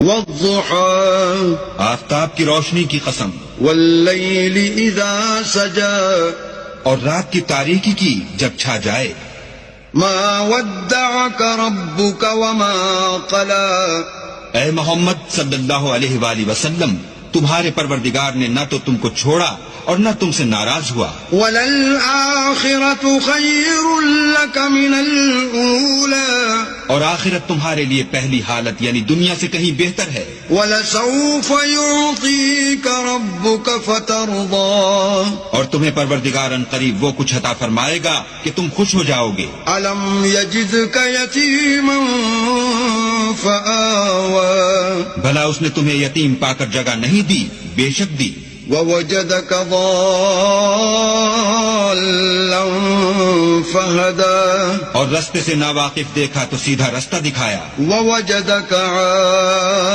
والضحى آفتاب کی روشنی کی قسم، واللیل اذا سجى اور رات کی تاریکی کی جب چھا جائے. ما ودعك ربك وما قلى اے محمد صلی اللہ علیہ وآلہ وسلم، تمہارے پروردگار نے نہ تو تم کو چھوڑا اور نہ تم سے ناراض ہوا. وَلَلْآخِرَةُ خَيْرٌ لَكَ مِنَ الْأُولَى اور آخرت تمہارے لیے پہلی حالت یعنی دنیا سے کہیں بہتر ہے. وَلَسَوْفَ يُعْطِيكَ رَبُّكَ فَتَرْضَى اور تمہیں پروردگار ان قریب وہ کچھ عطا فرمائے گا کہ تم خوش ہو جاؤ گے. أَلَمْ يَجِدْكَ يَتِيمًا فَآوَى بھلا اس نے تمہیں یتیم پا کر جگہ نہیں دی؟ بے شک دی. وَوَجَدَكَ ضَالًّا فَهَدَى اور رستے سے ناواقف دیکھا تو سیدھا رستہ دکھایا. وَوَجَدَكَ